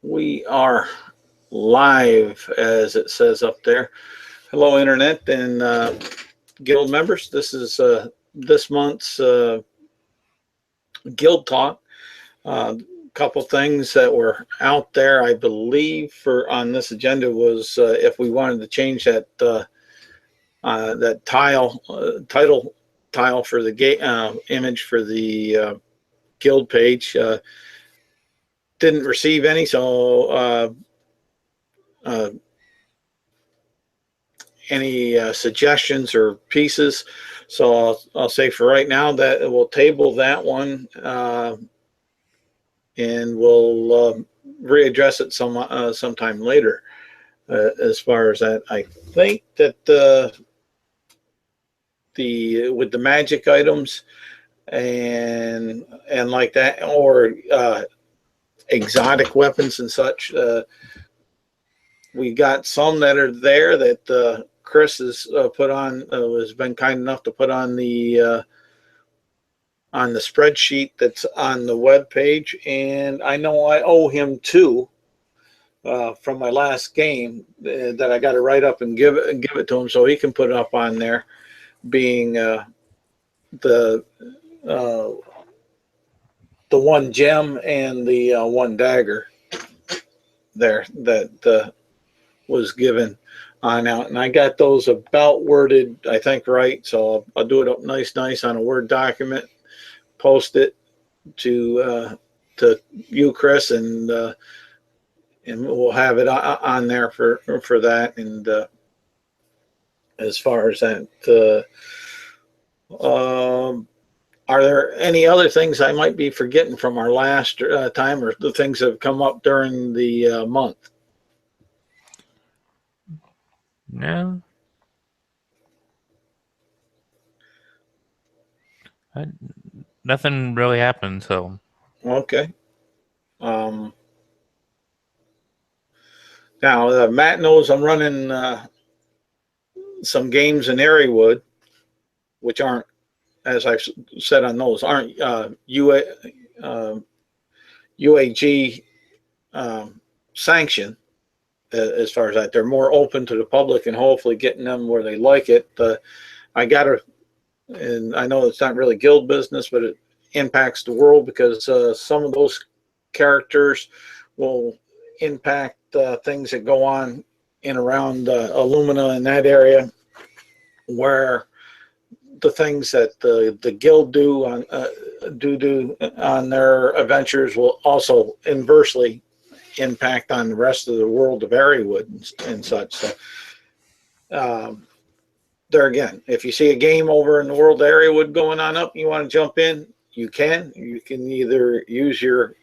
We are live, as it says up there. Hello, Internet and Guild members. This is this month's Guild Talk. A couple things that were out there, I believe, for on this agenda was if we wanted to change that that title tile for the image for the Guild page. Didn't receive any, so any suggestions or pieces. So I'll say for right now that we'll table that one, and we'll readdress it sometime later. As far as that, I think that with the magic items and like that, or exotic weapons and such, we got some that are there that Chris has put on, has been kind enough to put on the spreadsheet that's on the web page, and I know I owe him two from my last game that I got to write up and give it to him so he can put it up on there, being the one gem and the one dagger there that was given on out, and I got those about worded, I think, right. So I'll do it up nice on a Word document, post it to you, Chris, and we'll have it on there for that. And as far as that, are there any other things I might be forgetting from our last time, or the things that have come up during the month? No. Nothing really happened, so. Okay. Now, Matt knows I'm running some games in Areawood, which aren't, as I've said on those, aren't UAG sanctioned. As far as that, they're more open to the public and hopefully getting them where they like it. I got to, and I know it's not really guild business, but it impacts the world because some of those characters will impact things that go on in around Illumina in that area, where the things that the guild do on their adventures will also inversely impact on the rest of the world of Areawood and such. So there again, if you see a game over in the world of Areawood going on up, you want to jump in, you can either use your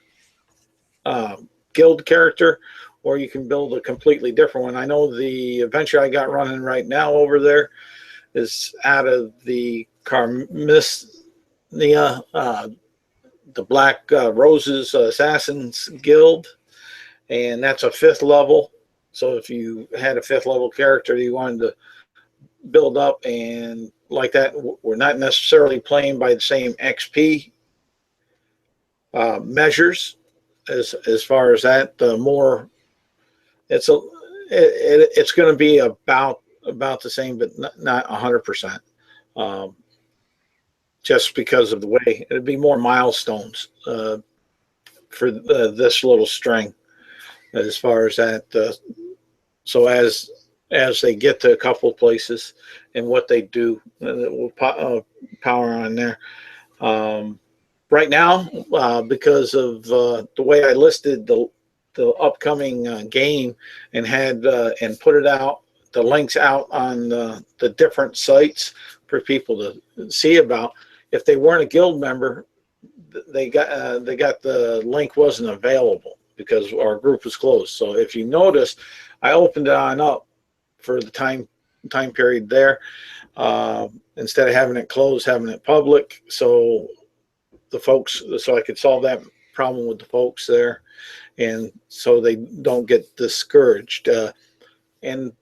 guild character, or you can build a completely different one. I know the adventure I got running right now over there is out of the Carmisia, the Black Roses Assassins Guild, and that's a 5th level. So if you had a 5th level character you wanted to build up and like that, we're not necessarily playing by the same XP measures as far as that. The more it's going to be about the same, but not 100%. Just because of the way it'd be more milestones for this little string, as far as that. So as they get to a couple of places and what they do, it will power on there. Right now, because of the way I listed the upcoming game and had and put it out, the links out on the different sites for people to see about. If they weren't a guild member, they got the link wasn't available because our group was closed. So if you notice, I opened it on up for the time period there, instead of having it closed, having it public, so the folks, so I could solve that problem with the folks there, and so they don't get discouraged. And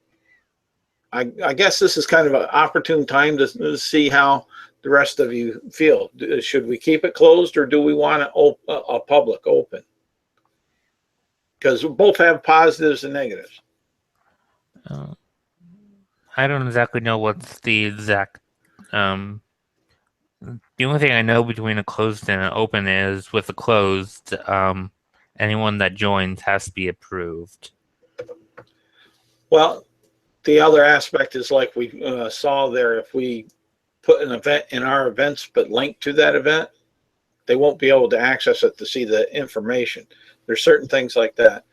I guess this is kind of an opportune time to see how the rest of you feel. Should we keep it closed, or do we want a public open? because both have positives and negatives. I don't exactly know what's the exact. The only thing I know between a closed and an open is with a closed, anyone that joins has to be approved. Well, the other aspect is like we saw there, if we put an event in our events but link to that event, they won't be able to access it to see the information. There's certain things like that.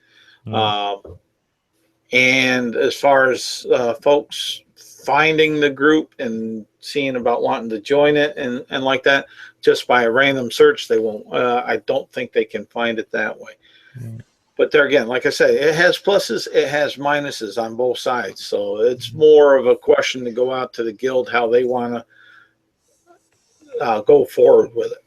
And as far as folks finding the group and seeing about wanting to join it and like that, just by a random search, they won't. I don't think they can find it that way. But there again, like I say, it has pluses, it has minuses on both sides. So it's more of a question to go out to the guild how they want to go forward with it.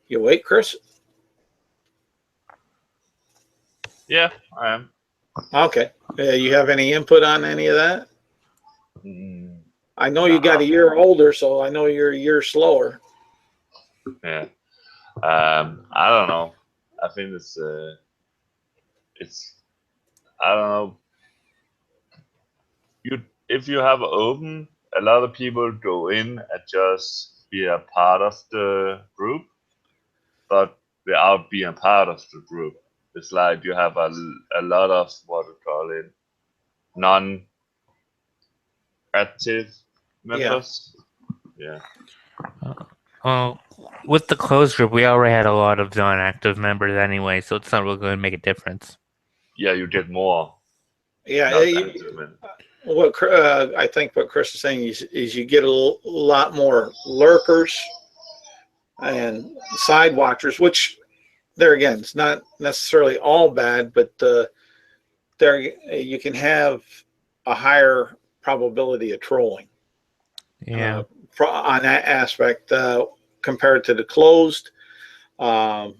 You wait, Chris? Yeah, I am. Okay. You have any input on any of that? I know you got a year older, so I know you're a year slower. Yeah. I don't know. I think it's I don't know. If you have open, a lot of people go in and just be a part of the group, but without being part of the group. It's like you have a lot of what we call it non-active members. Yeah. Well, with the closed group, we already had a lot of non-active members anyway, so it's not really going to make a difference. Yeah, you get more. Yeah. What I think what Chris is saying is you get a lot more lurkers and side watchers, which there again, it's not necessarily all bad, but there you can have a higher probability of trolling. Yeah. On that aspect, compared to the closed. There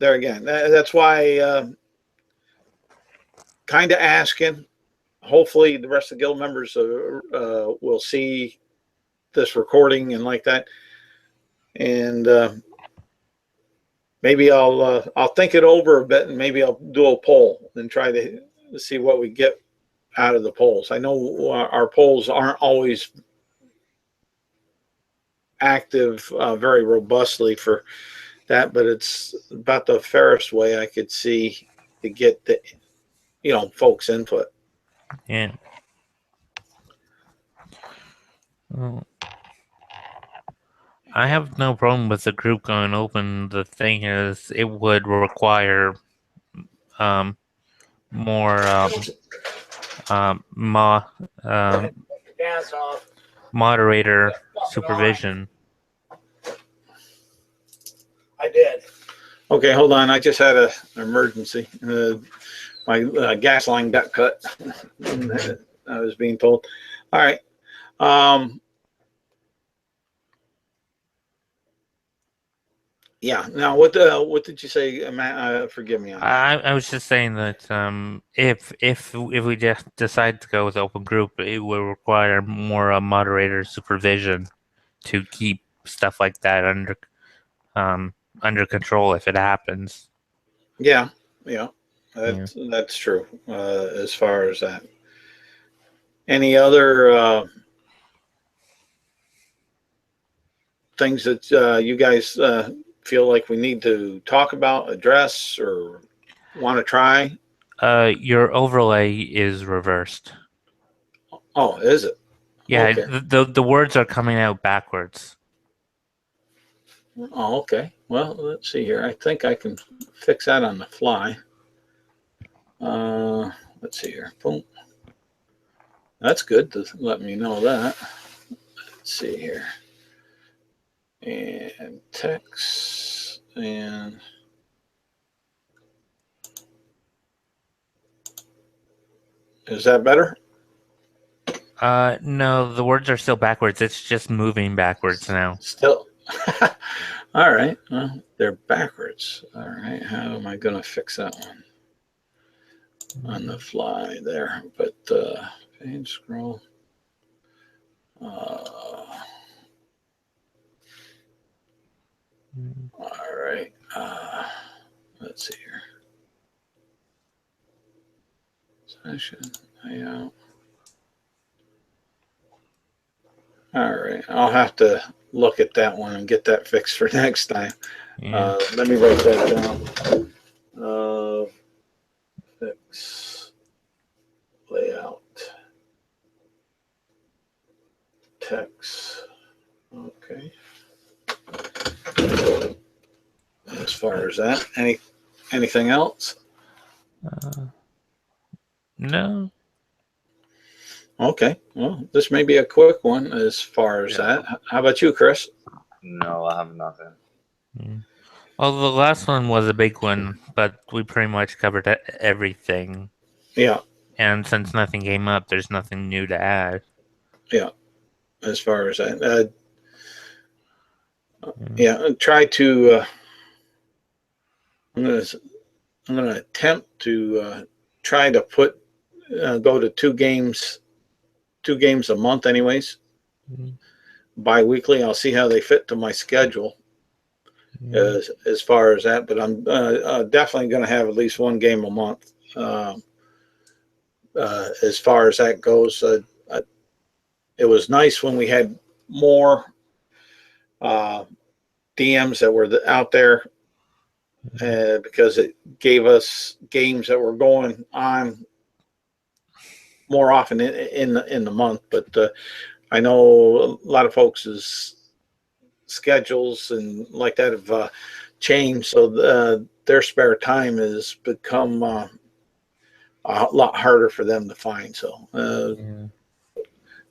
again, that's why kind of asking. Hopefully, the rest of the guild members will see this recording and like that, and maybe I'll think it over a bit, and maybe I'll do a poll and try to see what we get out of the polls. I know our polls aren't always active very robustly for that, but it's about the fairest way I could see to get the folks' input. Yeah. Well, I have no problem with the group going open. The thing is, it would require more moderator supervision. I did. Okay, hold on. I just had an emergency. My gas line got cut. I was being told. All right. Yeah. Now, what did you say, Matt? Forgive me on that. I was just saying that if we just decide to go with open group, it will require more moderator supervision to keep stuff like that under control if it happens. Yeah. That's true. As far as that, any other things that you guys feel like we need to talk about, address, or want to try? Your overlay is reversed. Oh, is it? Yeah, okay. the words are coming out backwards. Oh, okay. Well, let's see here. I think I can fix that on the fly. Let's see here. Boom. That's good to let me know that. Let's see here. And text and is that better? No, the words are still backwards. It's just moving backwards now. Still. All right. Well, they're backwards. All right. How am I going to fix that one? On the fly there. But page scroll. let's see here. Session layout. All right, I'll have to look at that one and get that fixed for next time. Yeah. Let me write that down. Fix layout text. Okay. As far as that, anything else? No. Okay. Well, this may be a quick one as far as that. How about you, Chris? No, I have nothing. Yeah. Well, the last one was a big one, but we pretty much covered everything. Yeah. And since nothing came up, there's nothing new to add. Yeah. As far as that, yeah. Try to. I'm gonna attempt to try to put go to two games a month, anyways. Bi-weekly. I'll see how they fit to my schedule. As far as that, but I'm definitely going to have at least one game a month. As far as that goes, it was nice when we had more DMs that were out there because it gave us games that were going on more often in the month. But I know a lot of folks' schedules and like that have changed, so their spare time has become a lot harder for them to find. So,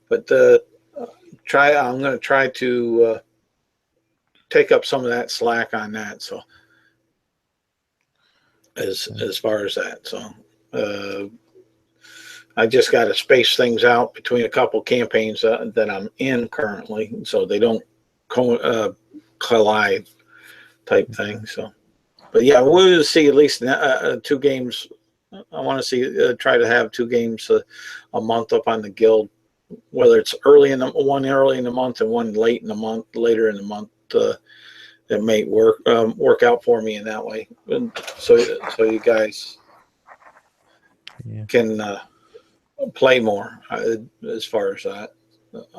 but I'm going to try to take up some of that slack on that. So, as far as that, so I just got to space things out between a couple campaigns that I'm in currently, so they don't collide type thing. So, but yeah, we'll see at least 2 games. I want to see try to have 2 games a month up on the guild, whether it's early in the month and one later in the month. That may work out for me in that way. And so you guys can play more as far as that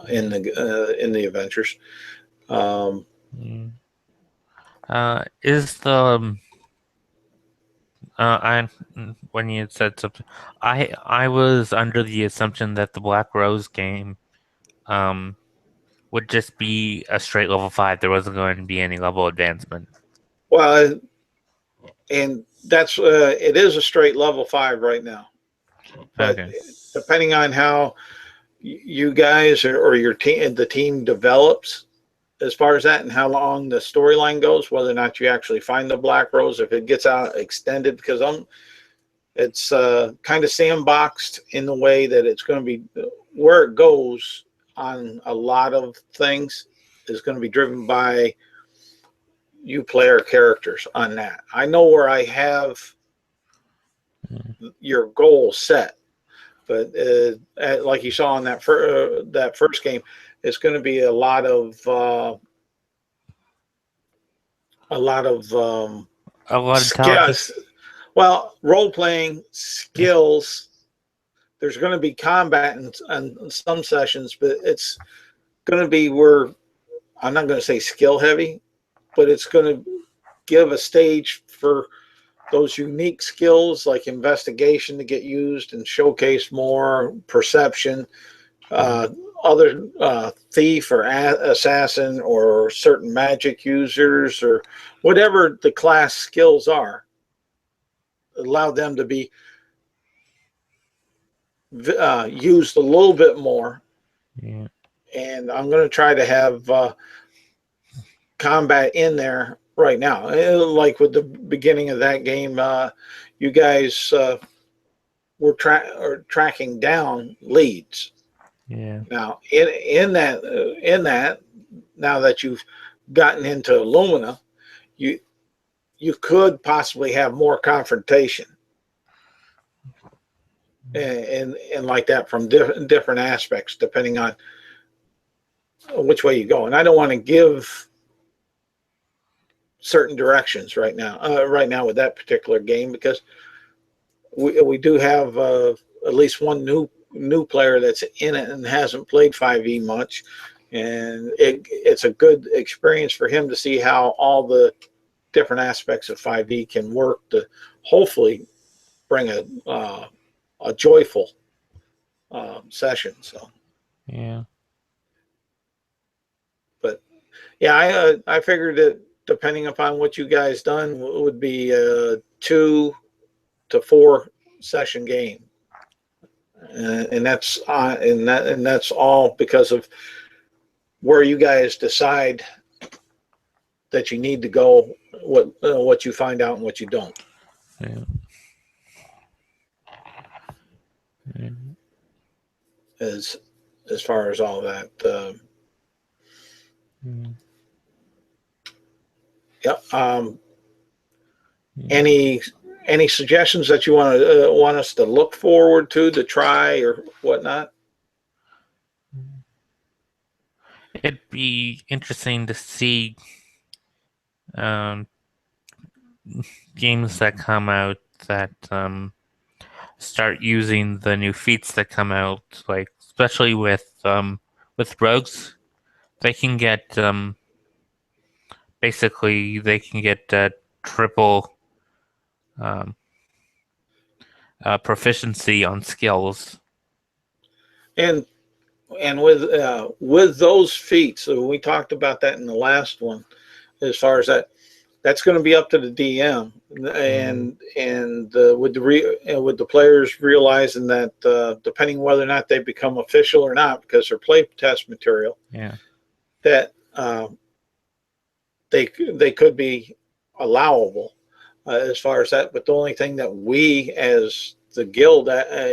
in the adventures. Is the I when you said something, I was under the assumption that the Black Rose game would just be a straight level 5. There wasn't going to be any level advancement. Well, and that's it is a straight level 5 right now, but depending on how you guys or your team, the team develops as far as that, and how long the storyline goes, whether or not you actually find the Black Rose, if it gets out extended, because it's kind of sandboxed in the way that it's going to be where it goes on a lot of things is going to be driven by you player characters on that. I know where I have your goal set, but like you saw in that first game, it's going to be a lot of skills. Well, role playing skills. There's going to be combat in some sessions, but it's going to be where I'm not going to say skill heavy, but it's going to give a stage for those unique skills like investigation to get used and showcase more, perception, other thief or assassin or certain magic users or whatever the class skills are, allow them to be used a little bit more. Yeah. And I'm going to try to have combat in there right now. Like with the beginning of that game, you guys were tracking down leads. Yeah. Now in that, now that you've gotten into Illumina, you could possibly have more confrontation and like that from different aspects, depending on which way you go. And I don't want to give certain directions right now. Right now with that particular game, because we do have at least one new player that's in it and hasn't played 5e much, and it's a good experience for him to see how all the different aspects of 5e can work to hopefully bring a joyful session. So Yeah. but yeah, I figured that depending upon what you guys done would be a 2 to 4 session game, and that's all because of where you guys decide that you need to go, what you find out and what you don't. Yeah. Yeah. As far as all that. Yeah. Yep. Yeah. Any suggestions that you want us to look forward to try or whatnot? It'd be interesting to see um, games that come out that start using the new feats that come out, like especially with rogues. They can get basically they can get triple um, proficiency on skills. And with those feats, so we talked about that in the last one. As far as that's going to be up to the DM, and with the players realizing that depending whether or not they become official or not, because they're play test material, Yeah. that they could be allowable as far as that. But the only thing that we as the guild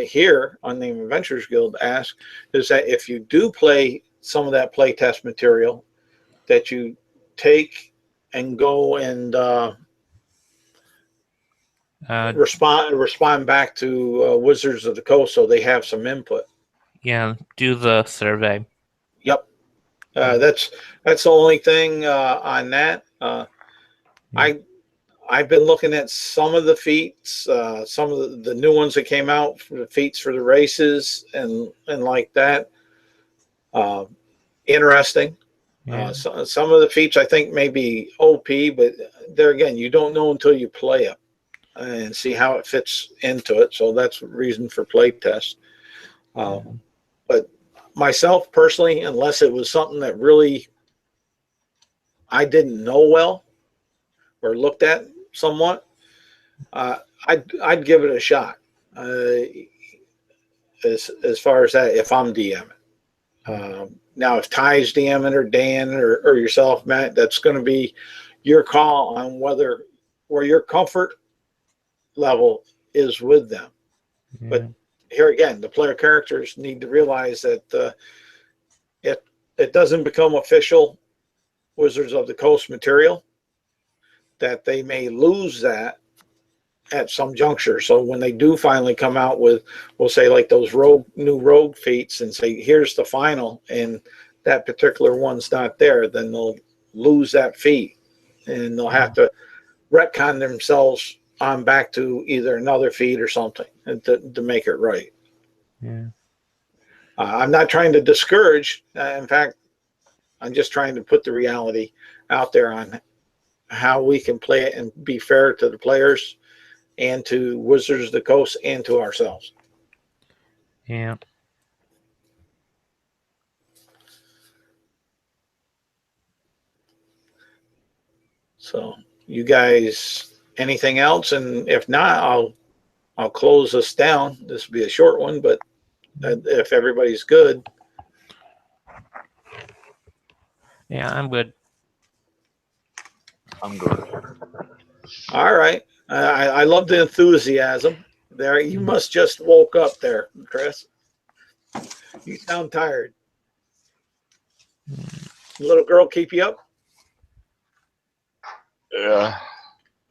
here on the Adventurers Guild ask is that if you do play some of that play test material, that you take and go and respond back to Wizards of the Coast, so they have some input. Yeah, do the survey. Yep, that's the only thing on that. I've been looking at some of the feats, some of the new ones that came out for the feats for the races and like that. Interesting. Yeah. Some of the feats I think may be OP, but there again, you don't know until you play it and see how it fits into it. So that's a reason for play test. But myself personally, unless it was something that really I didn't know well or looked at somewhat, I'd give it a shot. As far as that, if I'm DMing. Now, if Ty's DMing or Dan or yourself, Matt, that's going to be your call on where your comfort level is with them. Yeah. But here again, the player characters need to realize that it doesn't become official Wizards of the Coast material, that they may lose that at some juncture. So when they do finally come out with, we'll say like those new rogue feats and say, here's the final, and that particular one's not there, then they'll lose that feat and they'll have to retcon themselves on back to either another feat or something to make it right. Yeah. I'm not trying to discourage. In fact, I'm just trying to put the reality out there on how we can play it and be fair to the players and to Wizards of the Coast and to ourselves. Yeah. So you guys, anything else? And if not, I'll close this down. This will be a short one, but if everybody's good. Yeah, I'm good. I'm good. All right. I love the enthusiasm there. You must just woke up there, Chris. You sound tired. Little girl keep you up? Yeah,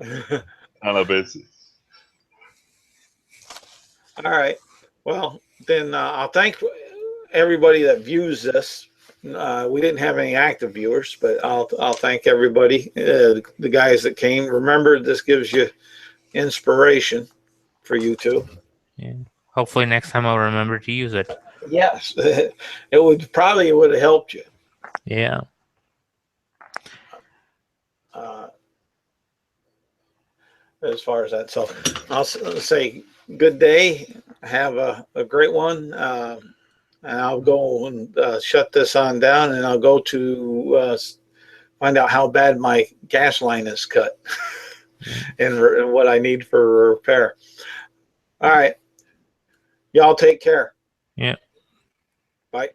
kind of busy. All right. Well, then I'll thank everybody that views this We didn't have any active viewers, but I'll thank everybody, the guys that came. Remember, this gives you inspiration for you too. Yeah. Hopefully next time I'll remember to use it. Yes, it would have helped you. Yeah. As far as that, so I'll say good day. Have a great one. And I'll go and shut this on down, and I'll go to find out how bad my gas line is cut and what I need for repair. All right. Y'all take care. Yeah. Bye.